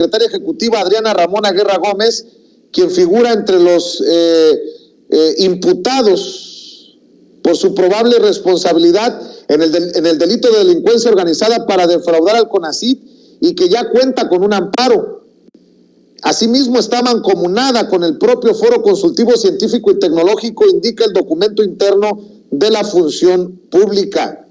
secretaria ejecutiva Adriana Ramona Guerra Gómez, quien figura entre los imputados por su probable responsabilidad en el delito de delincuencia organizada para defraudar al CONACYT y que ya cuenta con un amparo. Asimismo, está mancomunada con el propio Foro Consultivo Científico y Tecnológico, indica el documento interno de la función pública.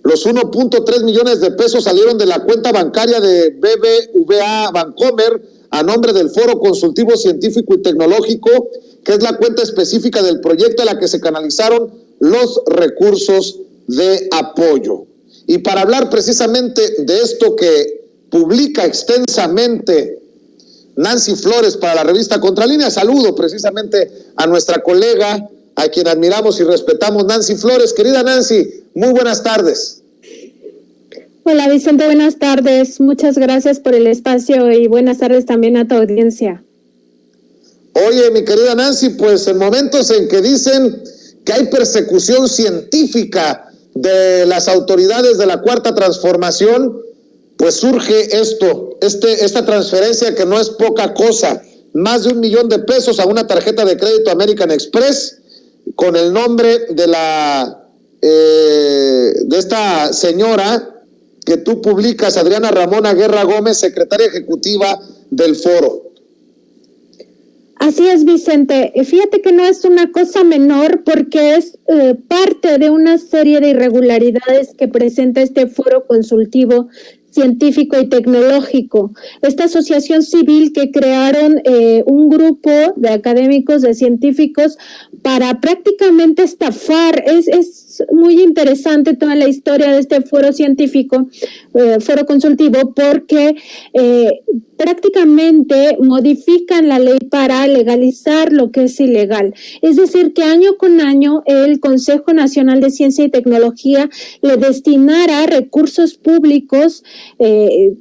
Los 1.3 millones de pesos salieron de la cuenta bancaria de BBVA Bancomer a nombre del Foro Consultivo Científico y Tecnológico, que es la cuenta específica del proyecto a la que se canalizaron los recursos de apoyo. Y para hablar precisamente de esto que publica extensamente Nancy Flores para la revista Contralínea, saludo precisamente a nuestra colega, a quien admiramos y respetamos, Nancy Flores. Querida Nancy, muy buenas tardes. Hola Vicente, buenas tardes. Muchas gracias por el espacio y buenas tardes también a tu audiencia. Oye, mi querida Nancy, pues en momentos en que dicen que hay persecución científica de las autoridades de la Cuarta Transformación, pues surge esta transferencia que no es poca cosa, más de $1 millón a una tarjeta de crédito American Express con el nombre de esta señora que tú publicas, Adriana Ramona Guerra Gómez, secretaria ejecutiva del foro. Así es, Vicente. Fíjate que no es una cosa menor porque es parte de una serie de irregularidades que presenta este foro consultivo científico y tecnológico. Esta asociación civil que crearon un grupo de académicos, de científicos, para prácticamente estafar. Es muy interesante toda la historia de este foro científico, foro consultivo, porque prácticamente modifican la ley para legalizar lo que es ilegal. Es decir, que año con año el Consejo Nacional de Ciencia y Tecnología le destinara recursos públicos,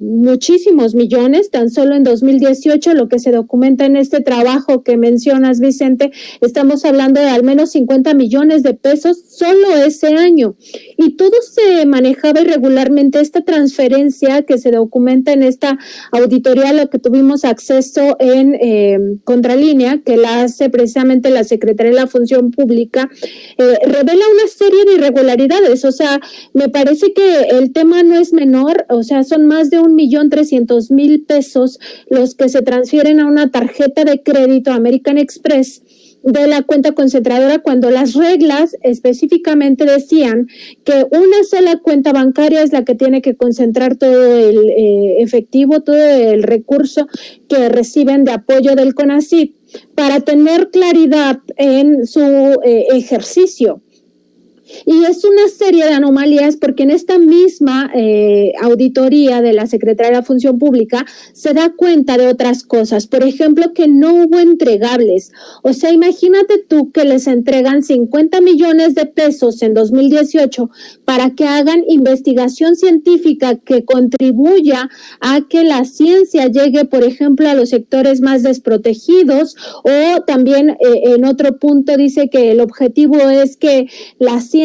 muchísimos millones. Tan solo en 2018, lo que se documenta en este trabajo que mencionas, Vicente, estamos hablando de al menos 50 millones de pesos solo ese año. Y todo se manejaba irregularmente. Esta transferencia que se documenta en esta auditoría a la que tuvimos acceso en Contralínea, que la hace precisamente la Secretaría de la Función Pública, revela una serie de irregularidades. O sea, me parece que el tema no es menor. O sea, son más de 1.300.000 pesos los que se transfieren a una tarjeta de crédito American Express de la cuenta concentradora, cuando las reglas específicamente decían que una sola cuenta bancaria es la que tiene que concentrar todo el efectivo, todo el recurso que reciben de apoyo del CONACYT para tener claridad en su ejercicio. Y es una serie de anomalías porque en esta misma auditoría de la Secretaría de la Función Pública se da cuenta de otras cosas. Por ejemplo, que no hubo entregables. O sea, imagínate tú que les entregan 50 millones de pesos en 2018 para que hagan investigación científica que contribuya a que la ciencia llegue, por ejemplo, a los sectores más desprotegidos, o también en otro punto dice que el objetivo es que la ciencia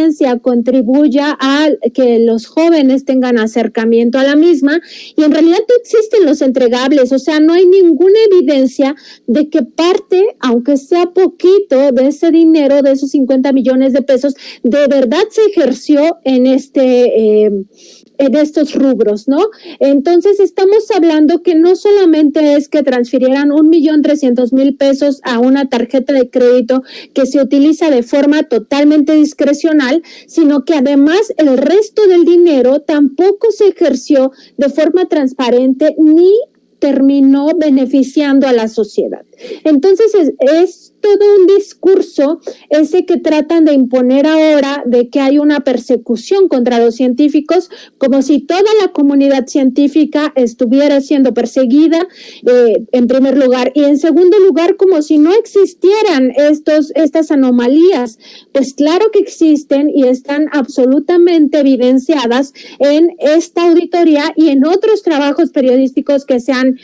contribuya a que los jóvenes tengan acercamiento a la misma, y en realidad no existen los entregables. O sea, no hay ninguna evidencia de que parte, aunque sea poquito, de ese dinero, de esos 50 millones de pesos, de verdad se ejerció en estos rubros, ¿no? Entonces estamos hablando que no solamente es que transfirieran 1.300.000 pesos a una tarjeta de crédito que se utiliza de forma totalmente discrecional, sino que además el resto del dinero tampoco se ejerció de forma transparente ni terminó beneficiando a la sociedad. Entonces es todo un discurso ese que tratan de imponer ahora, de que hay una persecución contra los científicos, como si toda la comunidad científica estuviera siendo perseguida, en primer lugar, y en segundo lugar, como si no existieran estas anomalías. Pues claro que existen y están absolutamente evidenciadas en esta auditoría y en otros trabajos periodísticos que se han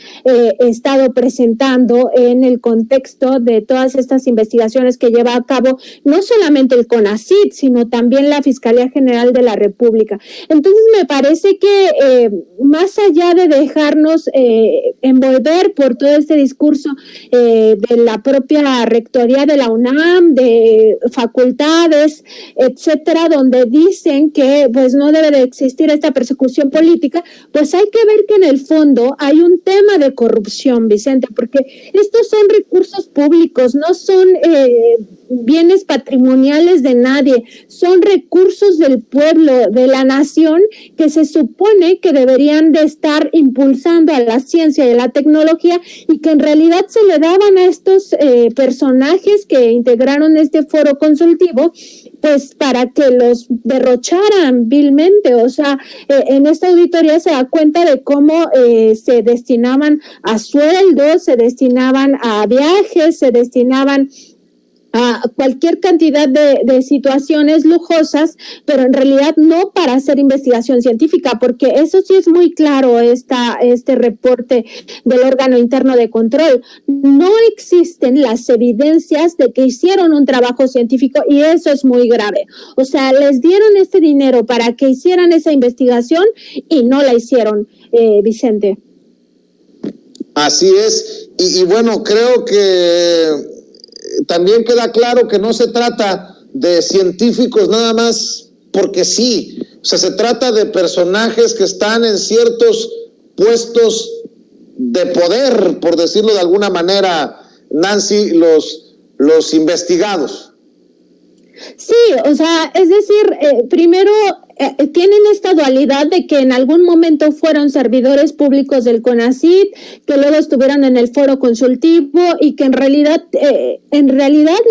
estado presentando en el contexto de todas estas investigaciones que lleva a cabo no solamente el CONACYT, sino también la Fiscalía General de la República. Entonces me parece que más allá de dejarnos envolver por todo este discurso de la propia rectoría de la UNAM, de facultades, etcétera, donde dicen que pues no debe de existir esta persecución política, pues hay que ver que en el fondo hay un tema de corrupción, Vicente, porque estos son recursos públicos, no son bienes patrimoniales de nadie, son recursos del pueblo, de la nación, que se supone que deberían de estar impulsando a la ciencia y a la tecnología, y que en realidad se le daban a estos personajes que integraron este foro consultivo, pues para que los derrocharan vilmente. O sea, en esta auditoría se da cuenta de cómo se destinaban a sueldos, se destinaban a viajes, se destinaban a cualquier cantidad de situaciones lujosas, pero en realidad no para hacer investigación científica, porque eso sí es muy claro, este reporte del órgano interno de control. No existen las evidencias de que hicieron un trabajo científico, y eso es muy grave. O sea, les dieron este dinero para que hicieran esa investigación y no la hicieron, Vicente. Así es, y bueno, creo que también queda claro que no se trata de científicos nada más porque sí, o sea, se trata de personajes que están en ciertos puestos de poder, por decirlo de alguna manera, Nancy, los investigados. Sí, o sea, es decir, primero tienen esta dualidad de que en algún momento fueron servidores públicos del CONACYT, que luego estuvieron en el foro consultivo, y que en realidad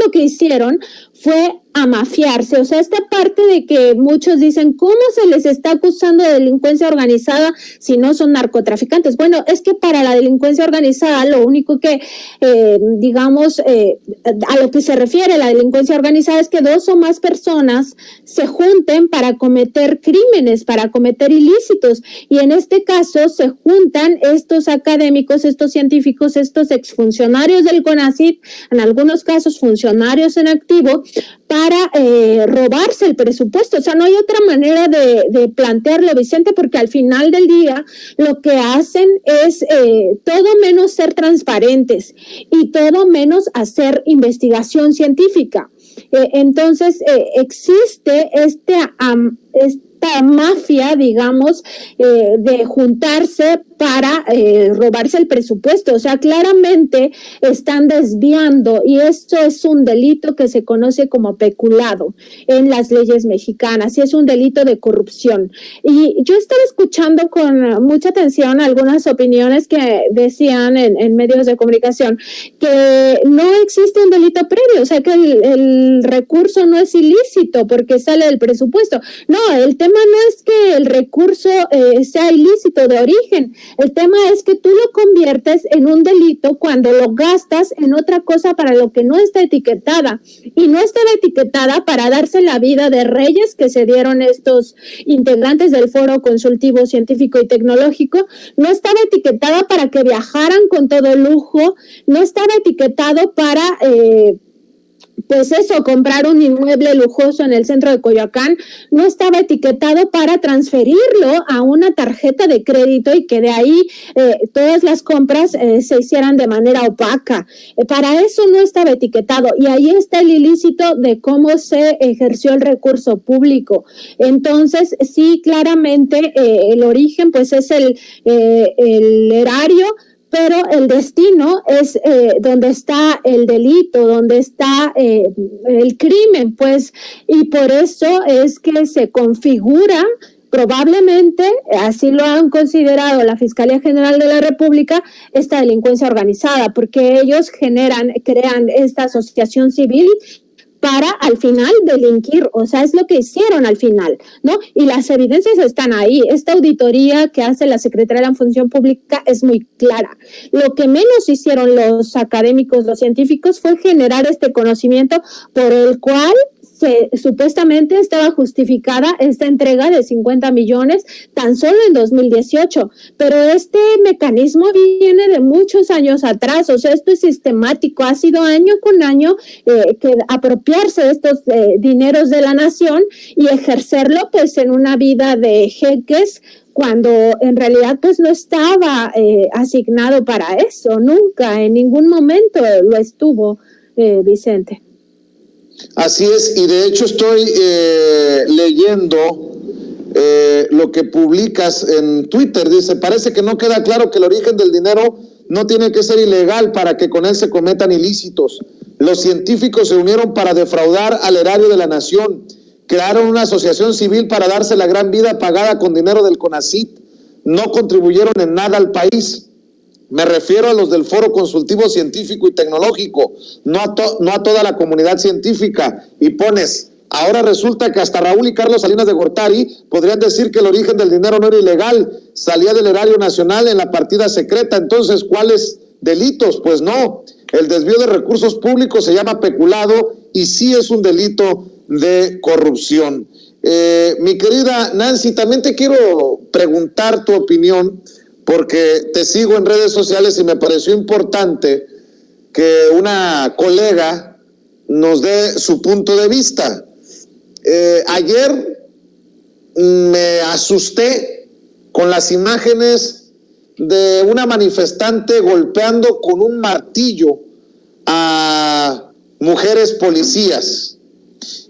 lo que hicieron fue amafiarse. O sea, esta parte de que muchos dicen, ¿cómo se les está acusando de delincuencia organizada si no son narcotraficantes? Bueno, es que para la delincuencia organizada lo único que, a lo que se refiere la delincuencia organizada es que dos o más personas se junten para cometer crímenes, para cometer ilícitos, y en este caso se juntan estos académicos, estos científicos, estos exfuncionarios del CONACYT, en algunos casos funcionarios en activo, para robarse el presupuesto. O sea, no hay otra manera de plantearlo, Vicente, porque al final del día lo que hacen es todo menos ser transparentes y todo menos hacer investigación científica. Entonces, existe esta mafia, digamos, de juntarse para robarse el presupuesto. O sea, claramente están desviando, y esto es un delito que se conoce como peculado en las leyes mexicanas, y es un delito de corrupción. Y yo estaba escuchando con mucha atención algunas opiniones que decían en medios de comunicación que no existe un delito previo, o sea, que el recurso no es ilícito porque sale del presupuesto. No, el tema no es que el recurso sea ilícito de origen. El tema es que tú lo conviertes en un delito cuando lo gastas en otra cosa para lo que no está etiquetada. Y no estaba etiquetada para darse la vida de reyes que se dieron estos integrantes del Foro Consultivo Científico y Tecnológico. No estaba etiquetada para que viajaran con todo lujo. No estaba etiquetado para pues eso, comprar un inmueble lujoso en el centro de Coyoacán. No estaba etiquetado para transferirlo a una tarjeta de crédito y que de ahí todas las compras se hicieran de manera opaca. Para eso no estaba etiquetado, y ahí está el ilícito de cómo se ejerció el recurso público. Entonces, sí, claramente el origen pues es el erario, pero el destino es donde está el delito, donde está el crimen, pues, y por eso es que se configura probablemente, así lo han considerado la Fiscalía General de la República, esta delincuencia organizada, porque ellos crean esta asociación civil para al final delinquir. O sea, es lo que hicieron al final, ¿no? Y las evidencias están ahí. Esta auditoría que hace la Secretaría de la Función Pública es muy clara. Lo que menos hicieron los académicos, los científicos, fue generar este conocimiento por el cual supuestamente estaba justificada esta entrega de 50 millones tan solo en 2018, pero este mecanismo viene de muchos años atrás, o sea, esto es sistemático, ha sido año con año que apropiarse de estos dineros de la nación y ejercerlo pues en una vida de jeques, cuando en realidad pues no estaba asignado para eso, nunca, en ningún momento lo estuvo, Vicente. Así es, y de hecho estoy leyendo lo que publicas en Twitter. Dice, parece que no queda claro que el origen del dinero no tiene que ser ilegal para que con él se cometan ilícitos. Los científicos se unieron para defraudar al erario de la nación. Crearon una asociación civil para darse la gran vida pagada con dinero del CONACYT. No contribuyeron en nada al país. Me refiero a los del Foro Consultivo Científico y Tecnológico, no a toda la comunidad científica. Y pones, ahora resulta que hasta Raúl y Carlos Salinas de Gortari podrían decir que el origen del dinero no era ilegal, salía del erario nacional en la partida secreta. Entonces, ¿cuáles delitos? Pues no, el desvío de recursos públicos se llama peculado y sí es un delito de corrupción. Mi querida Nancy, también te quiero preguntar tu opinión, porque te sigo en redes sociales y me pareció importante que una colega nos dé su punto de vista. Ayer me asusté con las imágenes de una manifestante golpeando con un martillo a mujeres policías.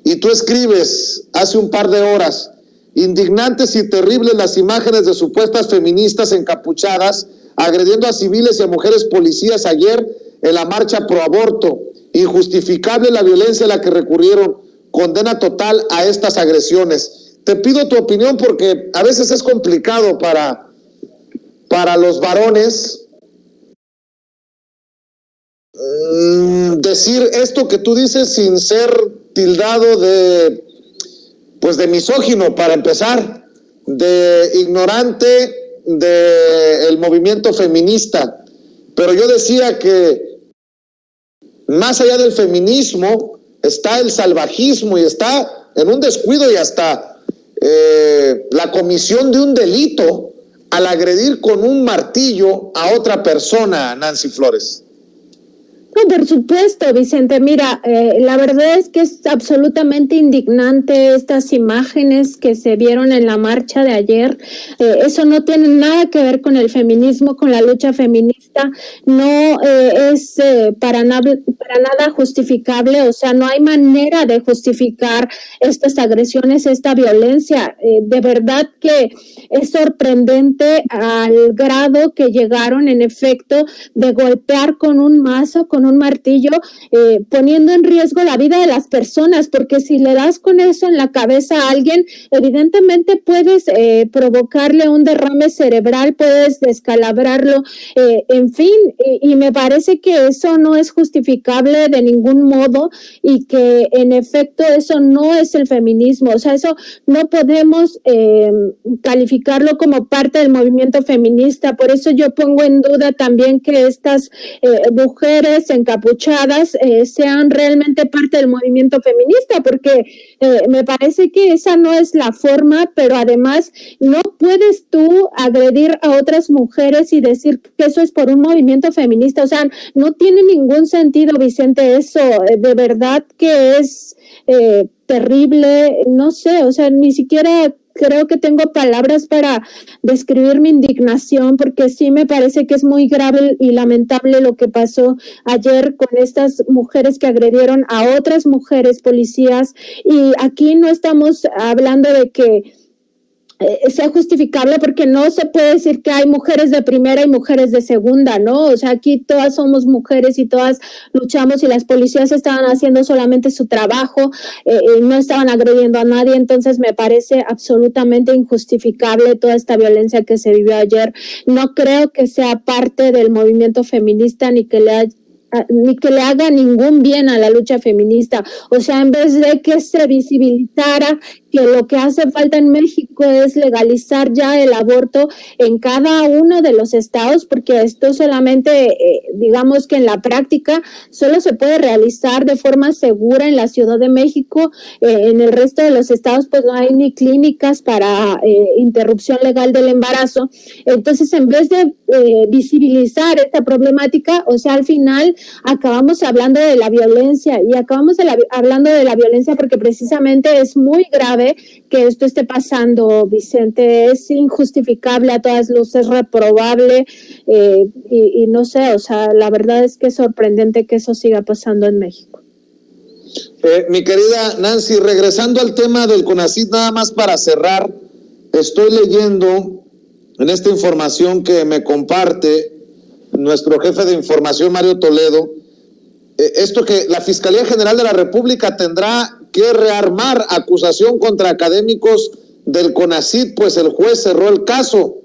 Y tú escribes hace un par de horas, indignantes y terribles las imágenes de supuestas feministas encapuchadas agrediendo a civiles y a mujeres policías ayer en la marcha pro aborto. Injustificable la violencia a la que recurrieron. Condena total a estas agresiones. Te pido tu opinión porque a veces es complicado para los varones decir esto que tú dices sin ser tildado de misógino, para empezar, de ignorante del movimiento feminista. Pero yo decía que más allá del feminismo está el salvajismo y está en un descuido y hasta la comisión de un delito al agredir con un martillo a otra persona, Nancy Flores. No, por supuesto, Vicente. Mira, la verdad es que es absolutamente indignante estas imágenes que se vieron en la marcha de ayer. Eso no tiene nada que ver con el feminismo, con la lucha feminista. No es para nada justificable. O sea, no hay manera de justificar estas agresiones, esta violencia. De verdad que es sorprendente al grado que llegaron, en efecto, de golpear con un mazo, con un martillo, poniendo en riesgo la vida de las personas, porque si le das con eso en la cabeza a alguien, evidentemente puedes provocarle un derrame cerebral, puedes descalabrarlo, en fin, y me parece que eso no es justificable de ningún modo y que en efecto eso no es el feminismo. O sea, eso no podemos calificarlo como parte del movimiento feminista. Por eso yo pongo en duda también que estas mujeres encapuchadas sean realmente parte del movimiento feminista, porque me parece que esa no es la forma, pero además no puedes tú agredir a otras mujeres y decir que eso es por un movimiento feminista. O sea, no tiene ningún sentido, Vicente, eso. De verdad que es terrible, no sé, o sea, ni siquiera creo que tengo palabras para describir mi indignación, porque sí me parece que es muy grave y lamentable lo que pasó ayer con estas mujeres que agredieron a otras mujeres policías. Y aquí no estamos hablando de que sea justificable, porque no se puede decir que hay mujeres de primera y mujeres de segunda, ¿no? O sea, aquí todas somos mujeres y todas luchamos, y las policías estaban haciendo solamente su trabajo, no estaban agrediendo a nadie. Entonces me parece absolutamente injustificable toda esta violencia que se vivió ayer. No creo que sea parte del movimiento feminista ni que le haga ningún bien a la lucha feminista. O sea, en vez de que se visibilizara, que lo que hace falta en México es legalizar ya el aborto en cada uno de los estados, porque esto solamente, digamos que en la práctica, solo se puede realizar de forma segura en la Ciudad de México. En el resto de los estados, pues no hay ni clínicas para interrupción legal del embarazo. Entonces, en vez de visibilizar esta problemática, o sea, al final acabamos hablando de la violencia, y acabamos hablando de la violencia porque precisamente es muy grave que esto esté pasando, Vicente. Es injustificable a todas luces, reprobable, y no sé, o sea, la verdad es que es sorprendente que eso siga pasando en México. Mi querida Nancy, regresando al tema del CONACYT, nada más para cerrar, estoy leyendo en esta información que me comparte nuestro jefe de información, Mario Toledo, esto que la Fiscalía General de la República tendrá que rearmar acusación contra académicos del CONACYT, pues el juez cerró el caso.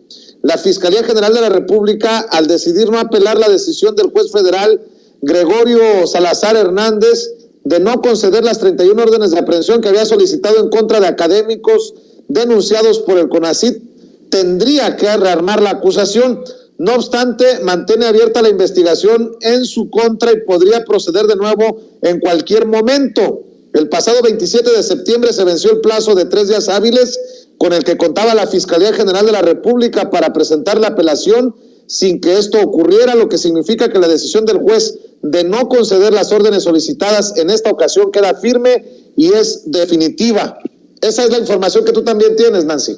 La Fiscalía General de la República, al decidir no apelar la decisión del juez federal Gregorio Salazar Hernández de no conceder las 31 órdenes de aprehensión que había solicitado en contra de académicos denunciados por el CONACYT, tendría que rearmar la acusación. No obstante, mantiene abierta la investigación en su contra y podría proceder de nuevo en cualquier momento. El pasado 27 de septiembre se venció el plazo de 3 días hábiles con el que contaba la Fiscalía General de la República para presentar la apelación sin que esto ocurriera, lo que significa que la decisión del juez de no conceder las órdenes solicitadas en esta ocasión queda firme y es definitiva. Esa es la información que tú también tienes, Nancy.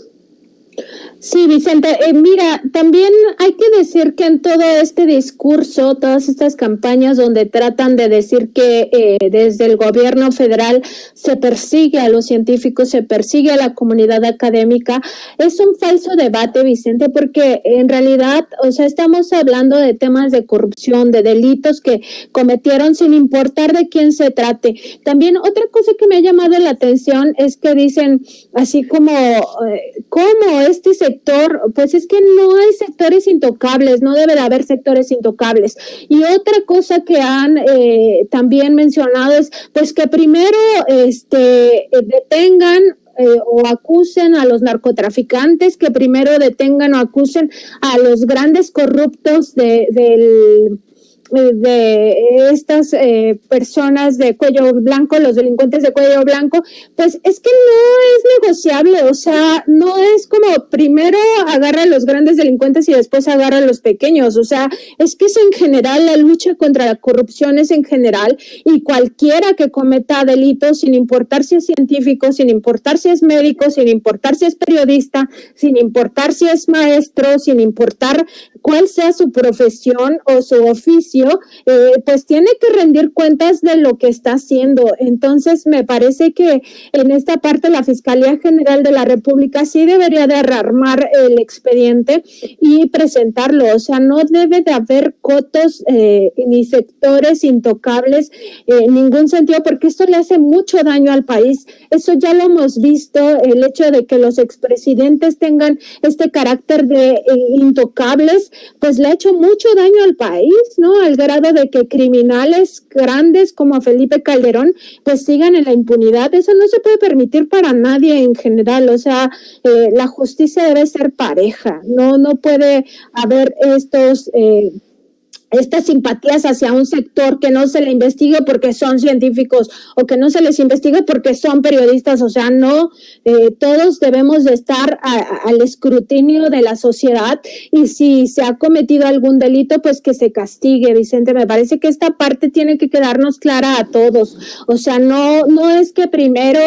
Sí, Vicente, mira, también hay que decir que en todo este discurso, todas estas campañas donde tratan de decir que desde el gobierno federal se persigue a los científicos, se persigue a la comunidad académica, es un falso debate, Vicente, porque en realidad, o sea, estamos hablando de temas de corrupción, de delitos que cometieron sin importar de quién se trate. También otra cosa que me ha llamado la atención es que dicen así como este sector, pues es que no hay sectores intocables, no debe de haber sectores intocables. Y otra cosa que han también mencionado es pues que primero detengan o acusen a los narcotraficantes, que primero detengan o acusen a los grandes corruptos de estas personas de cuello blanco, los delincuentes de cuello blanco, pues es que no es negociable, o sea, no es como primero agarra a los grandes delincuentes y después agarra a los pequeños, o sea, es que es en general, la lucha contra la corrupción es en general, y cualquiera que cometa delitos, sin importar si es científico, sin importar si es médico, sin importar si es periodista, sin importar si es maestro, sin importar cuál sea su profesión o su oficio, pues tiene que rendir cuentas de lo que está haciendo. Entonces, me parece que en esta parte la Fiscalía General de la República sí debería de rearmar el expediente y presentarlo. O sea, no debe de haber cotos ni sectores intocables en ningún sentido, porque esto le hace mucho daño al país. Eso ya lo hemos visto, el hecho de que los expresidentes tengan este carácter de intocables, pues le ha hecho mucho daño al país, ¿no? Al grado de que criminales grandes como Felipe Calderón pues sigan en la impunidad. Eso no se puede permitir para nadie en general. O sea, la justicia debe ser pareja, no puede haber estas simpatías hacia un sector que no se le investigue porque son científicos o que no se les investigue porque son periodistas. O sea, no, todos debemos de estar al escrutinio de la sociedad, y si se ha cometido algún delito, pues que se castigue, Vicente. Me parece que esta parte tiene que quedarnos clara a todos. O sea, no es que primero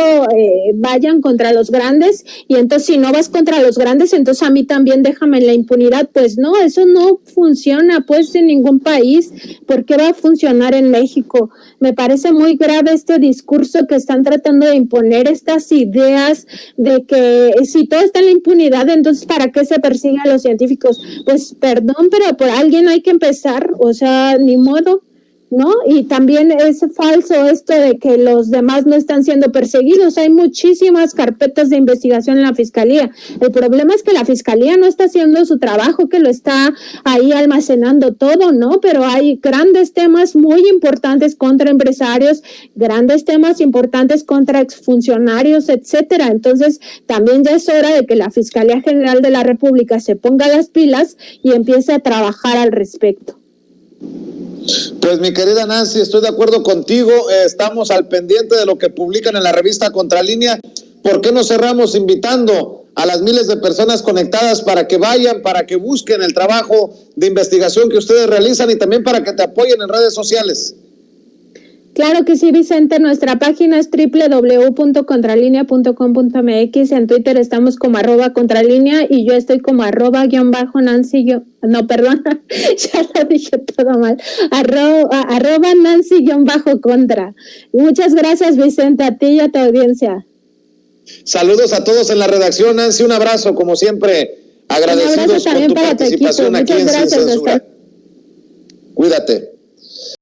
vayan contra los grandes y entonces si no vas contra los grandes, entonces a mí también déjame en la impunidad. Pues no, eso no funciona pues en ningún país. ¿Por qué va a funcionar en México? Me parece muy grave este discurso que están tratando de imponer, estas ideas de que si todo está en la impunidad, entonces ¿para qué se persigue a los científicos? Pues perdón, pero por alguien hay que empezar, o sea, ni modo. ¿no? Y también es falso esto de que los demás no están siendo perseguidos. Hay muchísimas carpetas de investigación en la Fiscalía. El problema es que la Fiscalía no está haciendo su trabajo, que lo está ahí almacenando todo, ¿no? Pero hay grandes temas muy importantes contra empresarios, grandes temas importantes contra exfuncionarios, etcétera. Entonces, también ya es hora de que la Fiscalía General de la República se ponga las pilas y empiece a trabajar al respecto. Pues mi querida Nancy, estoy de acuerdo contigo, estamos al pendiente de lo que publican en la revista Contralínea. ¿Por qué no cerramos invitando a las miles de personas conectadas para que vayan, para que busquen el trabajo de investigación que ustedes realizan y también para que te apoyen en redes sociales? Claro que sí, Vicente. Nuestra página es www.contralinea.com.mx. En Twitter estamos como @contralinea y yo estoy como @Nancy. No, perdón, ya lo dije todo mal. @Nancy_contra. Muchas gracias, Vicente, a ti y a tu audiencia. Saludos a todos en la redacción, Nancy. Un abrazo, como siempre. Agradecidos por tu participación aquí en Sin Censura. Cuídate.